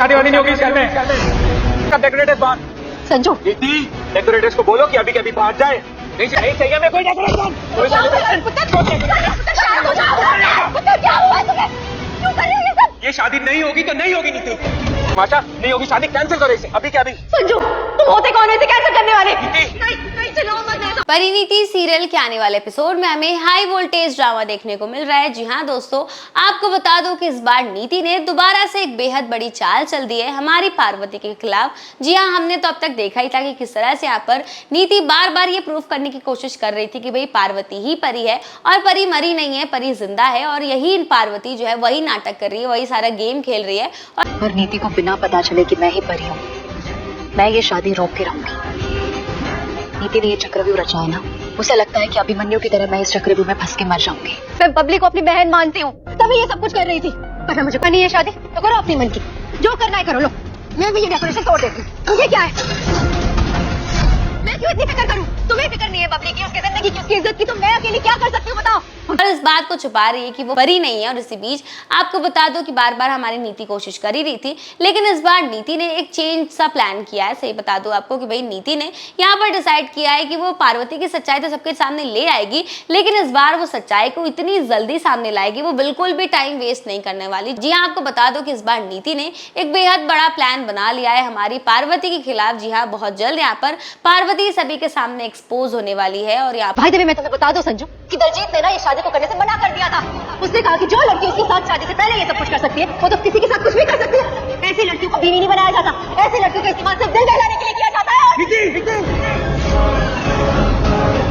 शादी वादी नहीं होगी इस घर में। डेकोरेटर्स बाहर। संजू, दीदी डेकोरेटर्स को बोलो कि अभी के अभी बाहर जाए। नहीं चाहिए मैं कोई डेकोरेशन। ये शादी नहीं होगी तो नहीं होगी नीति। माशा नहीं होगी शादी, कैंसिल करो इसे अभी के अभी। संजू, तुम होते कौन हो इसे कैंसिल करने वाले? नहीं चलो मत। परिणीति सीरियल के आने वाले एपिसोड में हमें हाई वोल्टेज ड्रामा देखने को मिल रहा है। जी हाँ दोस्तों, आपको बता दो कि इस बार नीति ने दोबारा से एक बेहद बड़ी चाल चल दी है हमारी पार्वती के खिलाफ। जी हाँ, हमने तो अब तक देखा ही था कि किस तरह से यहाँ पर नीति बार बार ये प्रूफ करने की कोशिश कर रही थी कि भाई पार्वती ही परी है और परी मरी नहीं है, परी जिंदा है। और यही पार्वती जो है वही नाटक कर रही है, वही सारा गेम खेल रही है। और नीति को बिना पता चले कि मैं ही परी हूँ, मैं ये शादी रोक के रहूंगी। नीति ने ये चक्रव्यूह रचा है ना, उसे लगता है कि अभिमन्यु की तरह मैं इस चक्रव्यूह में फंस के मर जाऊंगी। मैं बबली को अपनी बहन मानती हूँ, तभी ये सब कुछ कर रही थी। पर मुझे करनी है शादी तो करो अपनी मन की, जो करना है करो। लो, मैं भी ये डेकोरेशन तोड़ देती हूँ। मुझे क्या है, मैं क्यों इतनी फिक्र करूँ? तुम्हें फिक्र नहीं है बबली की, उसकी जिंदगी की, उसकी इज्जत की, तो मैं अकेली क्या कर सकती हूँ बताओ? और इस बात को छुपा रही है कि वो परी नहीं है। और इसी बीच आपको बता दो कि बार बार हमारी नीति कोशिश कर ही रही थी, लेकिन इस बार नीति ने एक चेंज सा प्लान किया है। सही बता दो आपको कि भाई नीति ने यहाँ पर डिसाइड किया है कि वो पार्वती की सच्चाई तो सबके सामने ले आएगी, लेकिन इस बार वो सच्चाई को इतनी जल्दी सामने लाएगी, वो बिल्कुल भी टाइम वेस्ट नहीं करने वाली। जी हाँ, आपको बता दो कि इस बार नीति ने एक बेहद बड़ा प्लान बना लिया है हमारी पार्वती के खिलाफ। जी हाँ, बहुत जल्द यहाँ पर पार्वती सभी के सामने एक्सपोज होने वाली है। और यहाँ भाई देवी, मैं तुम्हें बता दो संजू कि दलजीत ने ना ये शादी को करने से मना कर दिया था। उसने कहा कि जो लड़की उसके साथ शादी से पहले ये सब कुछ कर सकती है, वो तो किसी के साथ कुछ भी कर सकती है। ऐसी लड़कियों को बीवी नहीं बनाया जाता, ऐसी लड़कियों का इस्तेमाल सिर्फ दिल बहलाने के लिए किया जाता है।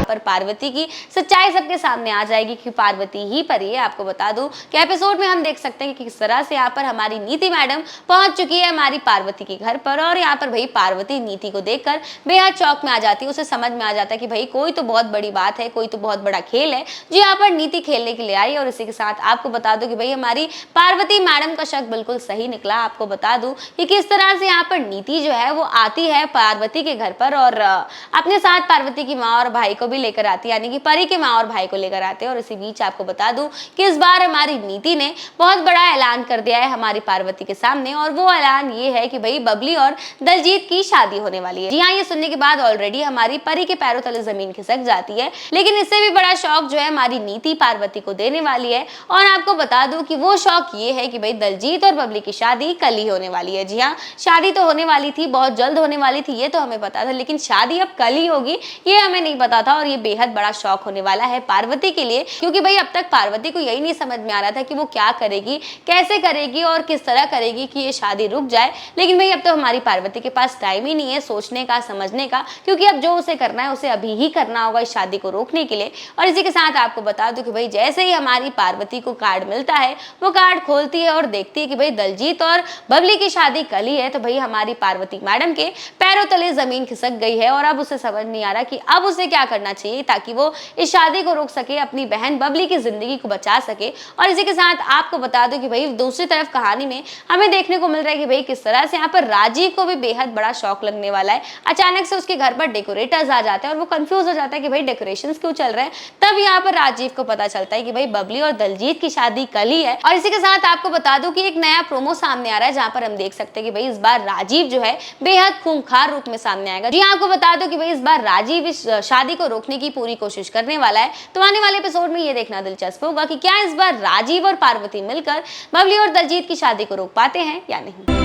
पर पार्वती की सच्चाई सबके सामने आ जाएगी कि पार्वती ही परी है। आपको बता दूं कि एपिसोड में हम देख सकते हैं कि किस तरह से यहाँ पर हमारी नीति मैडम पहुंच चुकी है हमारी पार्वती के घर पर। और यहाँ पर भाई पार्वती नीति को देखकर बेहद चौक में आ जाती है। उसे समझ में आ जाता है कि भाई कोई तो बहुत बड़ी बात है, कोई तो बहुत बड़ा खेल है जो यहाँ पर नीति खेलने के लिए आई। और इसी के साथ आपको बता दूं कि भाई हमारी पार्वती मैडम का शक बिल्कुल सही निकला। आपको बता दूं कि किस तरह से यहाँ पर नीति जो है वो आती है पार्वती के घर पर और अपने साथ पार्वती की माँ और भाई को भी लेकर आती है, यानी कि परी के माँ और भाई को लेकर आते हैं। और इसी बीच आपको बता दूं कि इस बार हमारी नीति ने बहुत बड़ा ऐलान कर दिया है हमारी पार्वती के सामने। और वो ऐलान ये है कि भाई बबली और दलजीत की शादी होने वाली है। जी हाँ, ये सुनने के बाद ऑलरेडी हमारी परी के पैरों तले जमीन खिसक जाती है, लेकिन इससे भी बड़ा शौक जो है हमारी नीति पार्वती को देने वाली है। और आपको बता दूं कि वो शौक ये है कि भाई दलजीत और बबली की शादी कल ही होने वाली है। जी हाँ, शादी तो होने वाली थी, बहुत जल्द होने वाली थी, ये तो हमें पता था, लेकिन शादी अब कल ही होगी ये हमें नहीं पता था। और ये बेहद बड़ा शौक होने वाला है पार्वती के लिए, क्योंकि भाई अब तक पार्वती को यही नहीं समझ में आ रहा था कि वो क्या करेगी, कैसे करेगी और किस तरह करेगी कि ये शादी रुक जाए। लेकिन भाई अब तो हमारी पार्वती के पास टाइम ही नहीं है सोचने का, समझने का, क्योंकि अब जो उसे करना है उसे अभी ही करना होगा इस शादी को रोकने के लिए। और इसी के साथ आपको बता दूं कि भाई जैसे ही हमारी पार्वती को कार्ड मिलता है, वो कार्ड खोलती है और देखती है कि भाई दलजीत और बबली की शादी कल ही है, तो भाई हमारी पार्वती मैडम के पैरों तले जमीन खिसक गई है। और अब उसे समझ नहीं आ रहा कि अब उसे क्या करना चाहिए ताकि वो इस शादी को रोक सके, अपनी बहन बबली की जिंदगी को बचा सके। और इसी के साथ आपको बता दूं कि भाई दूसरी तरफ कहानी में हमें देखने को मिल रहा है कि भाई किस तरह से यहाँ पर राजीव को भी बेहद बड़ा शौक लगने वाला है। अचानक से उसके घर पर डेकोरेटर्स आ जाते हैं और वो कंफ्यूज हो जाता है कि भाई डेकोरेशंस क्यों चल रहे हैं। तब यहाँ पर राजीव को पता चलता है कि भाई बबली और दलजीत की शादी कल ही है। और इसी के साथ आपको बता दूं कि एक नया प्रोमो सामने आ रहा है जहाँ पर हम देख सकते हैं कि भाई इस बार राजीव जो है बेहद खूंखार रूप में सामने आएगा। जी आपको बता दो कि भाई इस बार राजीव इस शादी को रोकने की पूरी कोशिश करने वाला है। तो आने वाले एपिसोड में ये देखना दिलचस्प होगा कि क्या इस बार राजीव और पार्वती मिलकर बबली और दलजीत की शादी को रोक पाते हैं या नहीं।